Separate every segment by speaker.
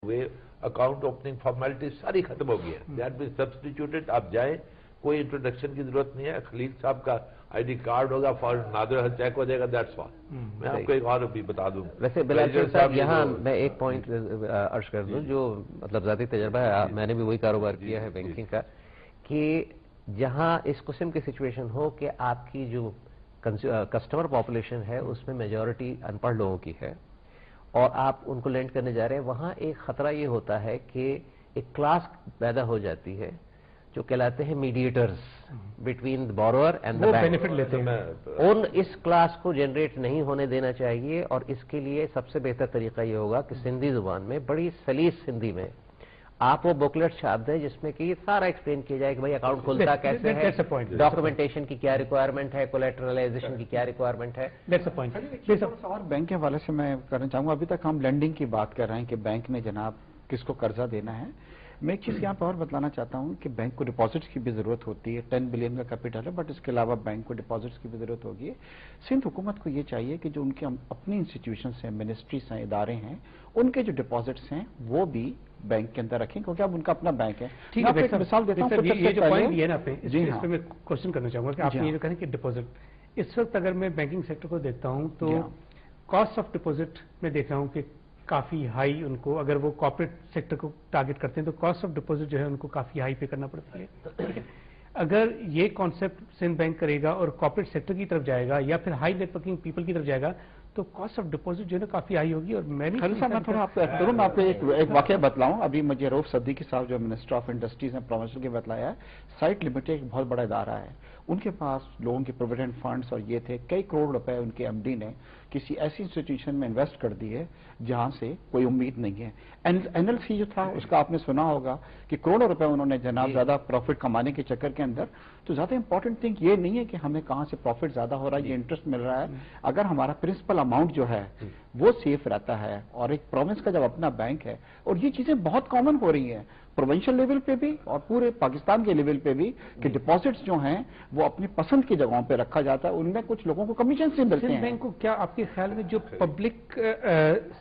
Speaker 1: हुए, account opening formality सारी खत्म हो गई है, दैट बीन सब्स्टिट्यूटेड। आप जाएं, कोई इंट्रोडक्शन की जरूरत नहीं है, खलील साहब का आईडी कार्ड होगा, फॉर नादिर चेक हो जाएगा, दैट्स ऑल। मैं आपको एक और भी बता दूं,
Speaker 2: वैसे बिलाल साहब यहाँ मैं एक पॉइंट अर्ज कर दूं, जो मतलब ज़ाती तजर्बा है, मैंने भी वही कारोबार किया है बैंकिंग का, कि जहाँ इस किस्म की सिचुएशन हो कि आपकी जो कस्टमर पॉपुलेशन है उसमें मेजॉरिटी अनपढ़ लोगों की है और आप उनको लेंड करने जा रहे हैं, वहाँ एक खतरा ये होता है कि एक क्लास पैदा हो जाती है जो कहलाते हैं mediators between the borrower and the bank.
Speaker 3: Benefit लेते हैं।
Speaker 2: उन इस क्लास को जनरेट नहीं होने देना चाहिए, और इसके लिए सबसे बेहतर तरीका ये होगा कि सिंधी जुबान में, बड़ी सलीस हिंदी में आप वो बुकलेट छाप दें जिसमें कि सारा एक्सप्लेन किया जाए कि भाई अकाउंट खुलता कैसे है, डॉक्यूमेंटेशन की क्या रिक्वायरमेंट है, कोलैटरलाइजेशन की क्या रिक्वायरमेंट है।
Speaker 4: और बैंक के हवाले से मैं करना चाहूंगा, अभी तक हम लेंडिंग की बात कर रहे हैं कि बैंक ने जनाब किसको कर्जा देना है। मैं एक चीज़ यहाँ पर और बताना चाहता हूँ कि बैंक को डिपॉजिट्स की भी ज़रूरत होती है। 10 बिलियन का कैपिटल है, बट इसके अलावा बैंक को डिपॉजिट्स की भी ज़रूरत होगी। सिंध हुकूमत को ये चाहिए कि जो उनके अपनी इंस्टीट्यूशंस हैं, मिनिस्ट्रीज हैं, इदारे हैं, उनके जो डिपॉजिट्स हैं वो भी बैंक के अंदर रखें, क्योंकि अब उनका अपना बैंक है।
Speaker 3: ठीक है,
Speaker 4: एक मिसाल देता हूँ,
Speaker 3: ये जो पॉइंट दिया ना आपने, इस पे मैं क्वेश्चन करना चाहूंगा कि आपने ये जो कहा कि डिपॉजिट, इस वक्त अगर मैं बैंकिंग सेक्टर को देखता हूँ तो कॉस्ट ऑफ डिपॉजिट में देख रहा हूँ कि काफी हाई उनको, अगर वो कॉर्पोरेट सेक्टर को टारगेट करते हैं तो कॉस्ट ऑफ डिपॉजिट जो है उनको काफी हाई पे करना पड़ता है। अगर ये कॉन्सेप्ट सिंध बैंक करेगा और कॉर्पोरेट सेक्टर की तरफ जाएगा या फिर हाई नेटवर्किंग पीपल की तरफ जाएगा तो कॉस्ट ऑफ डिपॉजिट जो है काफी हाई होगी। और मैं भी
Speaker 4: मैं थोड़ा आपको एक वाकया बतलाऊं। अभी मुझे रऊफ सद्दीकी साहब जो minister of industries and promotion के बतलाया है, साइट लिमिटेड एक बहुत बड़ा इदारा है, उनके पास लोगों के प्रोविडेंट फंड्स और ये थे, कई करोड़ रुपए उनके एमडी ने किसी ऐसी इंस्टीट्यूशन में इन्वेस्ट कर दिए जहां से कोई उम्मीद नहीं है। एनएलसी जो था उसका आपने सुना होगा कि करोड़ों रुपए उन्होंने जनाब ज्यादा प्रॉफिट कमाने के चक्कर के अंदर। तो ज्यादा इंपॉर्टेंट थिंग ये नहीं है कि हमें कहां से प्रॉफिट ज्यादा हो रहा है, ये इंटरेस्ट मिल रहा है, अगर हमारा प्रिंसिपल अमाउंट जो है वो सेफ रहता है और एक प्रोविंस का जब अपना बैंक है। और ये चीजें बहुत कॉमन हो रही हैं प्रोविंशियल लेवल पे भी और पूरे पाकिस्तान के लेवल पे भी, कि डिपॉजिट्स जो हैं वो अपनी पसंद की जगहों पे रखा जाता है, उनमें कुछ लोगों को कमीशन से मिलते हैं।
Speaker 3: बैंक को क्या आपके ख्याल में जो पब्लिक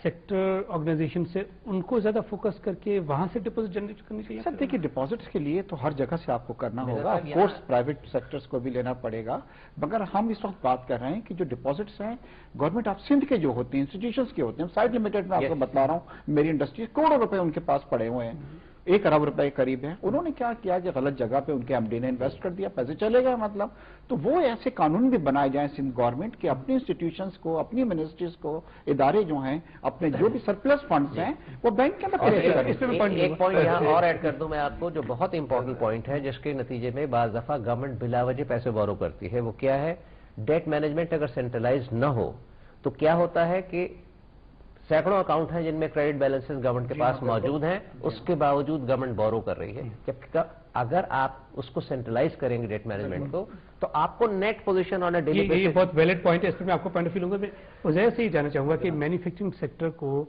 Speaker 3: सेक्टर ऑर्गेनाइजेशन से उनको ज्यादा फोकस करके वहां से डिपॉजिट जनरेट करनी चाहिए?
Speaker 4: सर देखिए, डिपॉजिट्स के लिए तो हर जगह से आपको करना होगा, ऑफ कोर्स प्राइवेट सेक्टर्स को भी लेना पड़ेगा, मगर हम इस वक्त बात कर रहे हैं कि जो डिपॉजिट्स हैं गवर्नमेंट ऑफ सिंध के जो होते हैं, इंस्टीट्यूशंस के होते हैं, साइड लिमिटेड में आपको बता रहा हूं, मेरी इंडस्ट्री करोड़ों रुपए उनके पास पड़े हुए हैं, 1 अरब रुपए करीब है। उन्होंने क्या किया कि गलत जगह पे उनके एमडी ने इन्वेस्ट कर दिया, पैसे चले गए मतलब। तो वो ऐसे कानून भी बनाए जाएं सिंध गवर्नमेंट के अपनी इंस्टीट्यूशंस को, अपनी मिनिस्ट्रीज को, इदारे जो हैं अपने जो भी सरप्लस फंड्स हैं वो बैंक के अंदर।
Speaker 2: एक पॉइंट यहाँ और ऐड कर दूं मैं आपको, जो बहुत इंपॉर्टेंट पॉइंट है, जिसके नतीजे में बाज़ दफा गवर्नमेंट बिलावजह पैसे बोरो करती है। वो क्या है? डेट मैनेजमेंट अगर सेंट्रलाइज न हो तो क्या होता है कि सैकड़ों अकाउंट हैं जिनमें क्रेडिट बैलेंसेस गवर्नमेंट के पास मौजूद हैं, उसके बावजूद गवर्नमेंट बोरो कर रही है। जबकि अगर आप उसको सेंट्रलाइज करेंगे डेट मैनेजमेंट को, तो आपको net position on a daily basis.
Speaker 3: ये बहुत वैलिड पॉइंट है, इस पर मैं आपको पॉइंट ऑफ व्यू लूंगा। मैं उजैर से ही जानना चाहूंगा कि मैन्युफैक्चरिंग सेक्टर को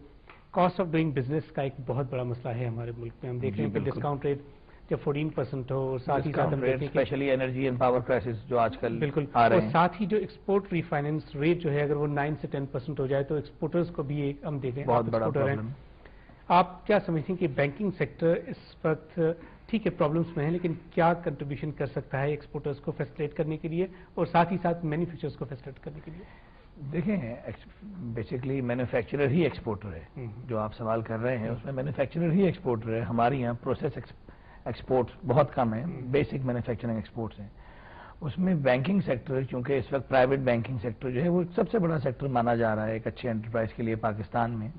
Speaker 3: कॉस्ट ऑफ डूइंग बिजनेस का एक बहुत बड़ा मसला है हमारे मुल्क में। हम देख रहे हैं कि डिस्काउंट रेट जब 14% हो, साथ ही साथ
Speaker 5: specially energy and power prices जो आजकल
Speaker 3: बिल्कुल
Speaker 5: आ रहे हैं,
Speaker 3: और साथ ही जो एक्सपोर्ट रिफाइनेंस रेट जो है अगर वो 9 से 10% हो जाए तो एक्सपोर्टर्स को भी एक हम देखें
Speaker 5: बहुत बड़ा प्रॉब्लम।
Speaker 3: आप क्या समझते हैं कि बैंकिंग सेक्टर इस वक्त ठीक है प्रॉब्लम्स में है, लेकिन क्या कंट्रीब्यूशन कर सकता है एक्सपोर्टर्स को फैसिलिटेट करने के लिए और साथ ही साथ मैन्युफैक्चरर्स को फैसिलिटेट करने के लिए?
Speaker 5: देखें, बेसिकली मैन्युफैक्चरर ही एक्सपोर्टर है। जो आप सवाल कर रहे हैं उसमें मैन्युफैक्चरर ही एक्सपोर्टर है। हमारे यहाँ प्रोसेस एक्सपोर्ट्स बहुत कम है, बेसिक मैन्युफैक्चरिंग एक्सपोर्ट्स हैं। उसमें बैंकिंग सेक्टर, क्योंकि इस वक्त प्राइवेट बैंकिंग सेक्टर जो है वो सबसे बड़ा सेक्टर माना जा रहा है एक अच्छी एंटरप्राइज के लिए पाकिस्तान में,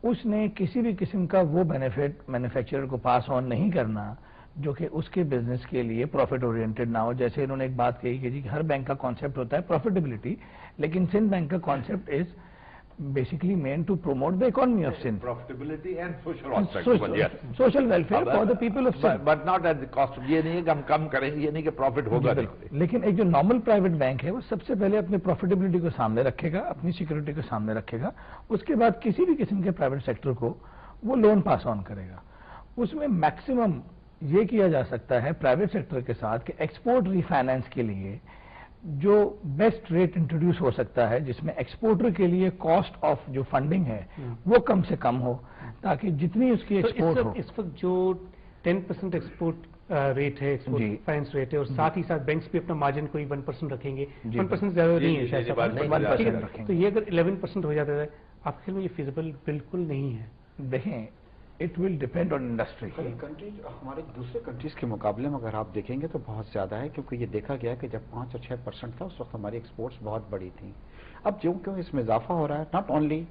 Speaker 5: उसने किसी भी किस्म का वो बेनिफिट मैन्युफैक्चरर को पास ऑन नहीं करना जो कि उसके बिजनेस के लिए प्रॉफिट ओरिएंटेड ना हो। जैसे इन्होंने एक बात कही कि जी हर बैंक का कॉन्सेप्ट होता है प्रॉफिटेबिलिटी, लेकिन सिंध बैंक का concept is basically meant to promote the economy of Sindh.
Speaker 1: Profitability and social aspect.
Speaker 5: Social welfare for the people of Sindh.
Speaker 1: But not at the cost of, ये नहीं है कि हम कम करेंगे, ये नहीं कि प्रॉफिट होगा।
Speaker 5: लेकिन एक जो नॉर्मल प्राइवेट बैंक है वो सबसे पहले अपनी प्रॉफिटेबिलिटी को सामने रखेगा, अपनी सिक्योरिटी को सामने रखेगा, उसके बाद किसी भी किस्म के प्राइवेट सेक्टर को वो लोन पास ऑन करेगा। उसमें मैक्सिमम ये किया जा सकता है प्राइवेट सेक्टर के साथ कि एक्सपोर्ट रीफाइनेंस के लिए जो बेस्ट रेट इंट्रोड्यूस हो सकता है जिसमें एक्सपोर्टर के लिए कॉस्ट ऑफ जो फंडिंग है वो कम से कम हो, ताकि जितनी उसकी एक्सपोर्ट हो।
Speaker 3: इस वक्त जो 10% एक्सपोर्ट रेट है, एक्सपोर्ट फाइनेंस रेट है, और साथ ही साथ बैंक्स भी अपना मार्जिन कोई 1% रखेंगे, 1% ज्यादा नहीं है शायद,
Speaker 5: 1% रखेंगे।
Speaker 3: तो ये अगर 11% हो जाता है, आपके ख्याल में ये फिजिबल बिल्कुल नहीं है?
Speaker 5: देखें, it will depend on industry.
Speaker 4: Countries हमारे दूसरे कंट्रीज के मुकाबले में अगर आप देखेंगे तो बहुत ज्यादा है, क्योंकि ये देखा गया कि जब 5 और 6% था उस वक्त हमारी एक्सपोर्ट्स बहुत बड़ी थी। अब क्यों इसमें इजाफा हो रहा है, नॉट ओनली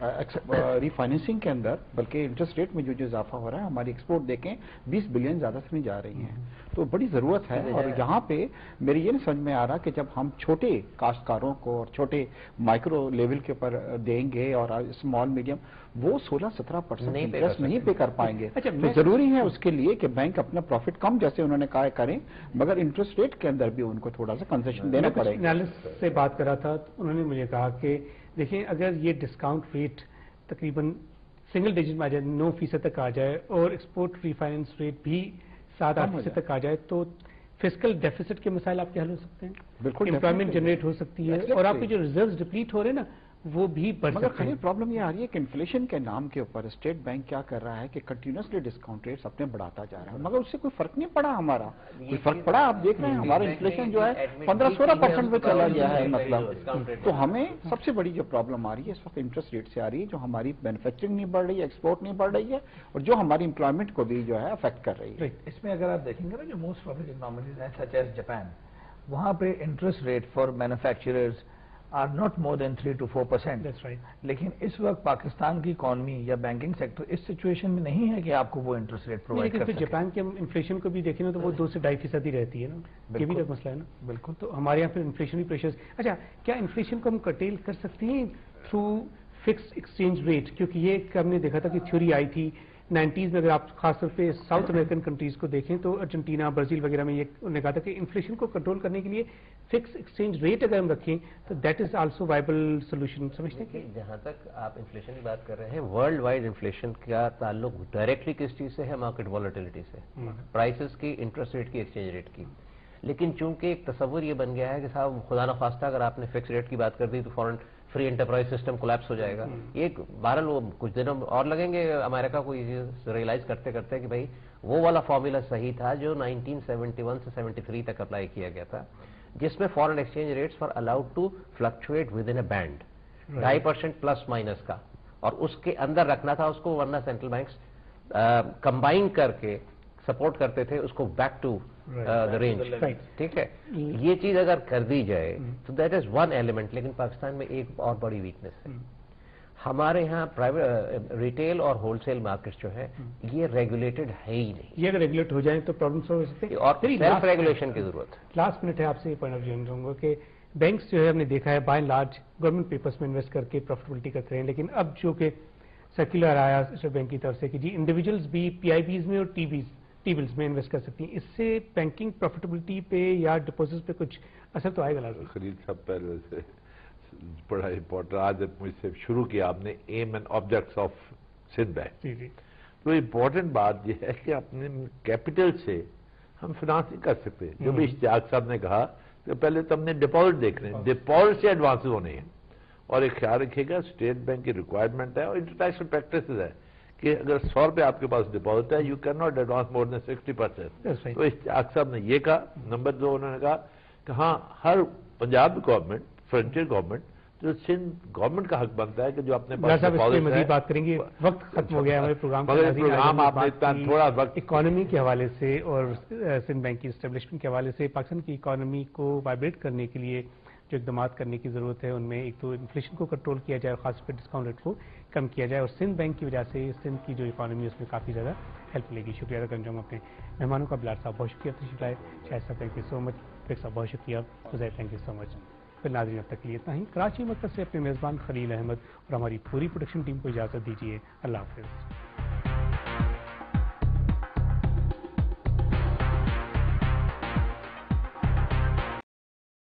Speaker 4: रीफाइनेंसिंग के अंदर बल्कि इंटरेस्ट रेट में जो इजाफा हो रहा है, हमारी एक्सपोर्ट देखें 20 बिलियन ज्यादा से नहीं जा रही हैं, तो बड़ी जरूरत है। और यहाँ पे मेरी ये नहीं समझ में आ रहा कि जब हम छोटे काश्तकारों को और छोटे माइक्रो लेवल के ऊपर देंगे और स्मॉल मीडियम, वो 16-17% इंटरेस्ट नहीं पे कर पाएंगे। तो जरूरी है उसके लिए कि बैंक अपना प्रॉफिट कम जैसे उन्होंने कहा करें, मगर इंटरेस्ट रेट के अंदर भी उनको थोड़ा सा कंसेशन देना पड़ेगा।
Speaker 3: एनालिस्ट से बात कर रहा था तो उन्होंने मुझे कहा कि देखिए, अगर ये डिस्काउंट रेट तकरीबन सिंगल डिजिट में आ जाए, 9% तक आ जाए, और एक्सपोर्ट रिफाइनेंस रेट भी 7-8% तक आ जाए, तो फिस्कल डेफिसिट के मसाइल आपके हल हो सकते हैं,
Speaker 4: बिल्कुल
Speaker 3: एम्प्लॉयमेंट जनरेट हो सकती है, और आपके जो रिजर्व्स डिप्लीट हो रहे हैं ना, वो भी बढ़ सकते हैं।
Speaker 4: प्रॉब्लम ये आ रही है कि इन्फ्लेशन के नाम के ऊपर स्टेट बैंक क्या कर रहा है कि कंटिन्यूसली डिस्काउंट रेट्स अपने बढ़ाता जा रहा है, मगर उससे कोई फर्क नहीं पड़ा हमारा, कोई फर्क पड़ा? आप देख रहे हैं हमारा इन्फ्लेशन जो है 15-16% पे चला गया है, मतलब। तो हमें सबसे बड़ी जो प्रॉब्लम आ रही है इस वक्त इंटरेस्ट रेट से आ रही है, जो हमारी मैन्युफैक्चरिंग नहीं बढ़ रही है, एक्सपोर्ट नहीं बढ़ रही है, और जो हमारी एम्प्लॉयमेंट को भी जो है अफेक्ट कर रही है।
Speaker 5: इसमें अगर आप देखेंगे ना, जो मोस्ट पॉपुलर इकोनॉमीज हैं सच एज जापान, वहां पे interest rate for manufacturers are not more than 3 to 4%।
Speaker 3: That's right.
Speaker 5: लेकिन इस वक्त पाकिस्तान की इकोनॉमी या बैंकिंग सेक्टर इस सिचुएशन में नहीं है कि आपको वो इंटरेस्ट रेट प्रोवाइड कर सके।
Speaker 3: जापान के इन्फ्लेशन को भी देखें ना, तो वो 2 से 2.5% ही रहती है ना, ये भी तो मसला है ना।
Speaker 5: बिल्कुल।
Speaker 3: तो हमारे यहाँ पे इन्फ्लेशनरी प्रेशर्स, अच्छा, क्या इन्फ्लेशन को हम कर्टेल कर सकते हैं थ्रू फिक्स एक्सचेंज रेट? क्योंकि ये हमने देखा था कि थ्योरी आई थी 90s में, अगर आप खासतौर पे साउथ अमेरिकन कंट्रीज को देखें तो अर्जेंटीना, ब्राजील वगैरह में ये उन्होंने कहा था कि इन्फ्लेशन को कंट्रोल करने के लिए फिक्स एक्सचेंज रेट अगर हम रखें तो that is also viable solution. समझते हैं कि
Speaker 2: जहां तक आप इन्फ्लेशन की बात कर रहे हैं, वर्ल्ड वाइड इन्फ्लेशन का ताल्लुक डायरेक्टली किस चीज से है? मार्केट वॉलेटिलिटी से, प्राइसेस की, इंटरेस्ट रेट की, एक्सचेंज रेट की। लेकिन चूंकि एक तस्वुर ये बन गया है कि साहब खुदा न खास्ता अगर आपने फिक्स रेट की बात कर दी तो foreign free enterprise system collapse हो जाएगा। एक बहरहाल वो कुछ दिनों और लगेंगे अमेरिका को ये रियलाइज करते करते कि भाई वो वाला फॉर्मूला सही था जो 1971 से 73 तक अप्लाई किया गया था, जिसमें foreign exchange rates for allowed to fluctuate within a band 2.5% plus minus का, और उसके अंदर रखना था उसको, वरना सेंट्रल बैंक्स कंबाइन करके सपोर्ट करते थे उसको बैक टू द रेंज। ठीक है, ये चीज अगर कर दी जाए तो दैट इज वन एलिमेंट। लेकिन पाकिस्तान में एक और बड़ी वीकनेस है, हमारे यहाँ प्राइवेट रिटेल और होलसेल मार्केट जो है ये रेगुलेटेड है ही नहीं।
Speaker 3: ये अगर रेगुलेट हो जाए तो प्रॉब्लम सॉल्व हो सकते हैं,
Speaker 2: और सेल्फ रेगुलेशन की जरूरत है।
Speaker 3: लास्ट मिनट है, आपसे पॉइंट ऑफ व्यू चाहूंगा कि बैंक्स जो है हमने देखा है by and large government papers में इन्वेस्ट करके प्रॉफिटेबिलिटी करते हैं, लेकिन अब जो कि सर्कुलर आया रिजर्व बैंक की तरफ से कि जी इंडिविजुअल्स भी पीआईबीज में और टी बिल्स में इन्वेस्ट कर सकती हैं, इससे बैंकिंग प्रॉफिटेबिलिटी पे या डिपॉजिट पे कुछ असर तो आएगा लाजमी?
Speaker 1: खरीद सब पहले से बड़ा इम्पोर्टेंट, आज मुझसे शुरू किया आपने aim and objects of Sindh bank.
Speaker 3: जी जी,
Speaker 1: तो इम्पोर्टेंट बात यह है कि अपने कैपिटल से हम फाइनेंसिंग कर सकते हैं। जो भी इश्तियाक साहब ने कहा कि पहले तो हमने डिपॉजिट देखने हैं, डिपॉजिट से एडवांस होने हैं। और एक ख्याल रखिएगा, स्टेट बैंक की रिक्वायरमेंट है और इंटरनेशनल प्रैक्टिस है कि अगर 100 रुपये आपके पास डिपॉजिट है, you can not advance more than 60%। तो इश्तियाक साहब ने ये कहा। नंबर 2 उन्होंने कहा कि हाँ, हर पंजाब गवर्नमेंट, फ्रंटियर गवर्नमेंट, जो सिंध गवर्नमेंट का हक बनता है कि जो अपने पास
Speaker 3: मजीद बात करेंगे, वक्त खत्म हो गया हमारे प्रोग्राम
Speaker 1: आपने इतना थोड़ा वक्त
Speaker 3: इकोनॉमी के हवाले से और सिंध बैंक की एस्टेब्लिशमेंट के हवाले से पाकिस्तान की इकोनॉमी को वाइब्रेट करने के लिए जो इकदाम करने की जरूरत है, उनमें एक तो इन्फ्लेशन को कंट्रोल किया जाए और खासकर डिस्काउंट रेट को कम किया जाए, और सिंध बैंक की वजह से सिंध की जो इकोनॉमी है उसमें काफ़ी ज़्यादा हेल्प मिलेगी। शुक्रिया अदा करना चाहूँगा अपने मेहमानों का, बिलाल साहब बहुत शुक्रिया तशरीफ लाए, शाहिद साहब थैंक यू सो मच, फिर साहब बहुत शुक्रिया, हुज़ैफ थैंक यू सो मच। फिर नाज़रीन अब तक के लिए इतना ही। कराची मरकज़ से अपने मेज़बान खलील अहमद और हमारी पूरी प्रोडक्शन टीम को इजाज़त दीजिए। अल्लाह हाफ़िज़।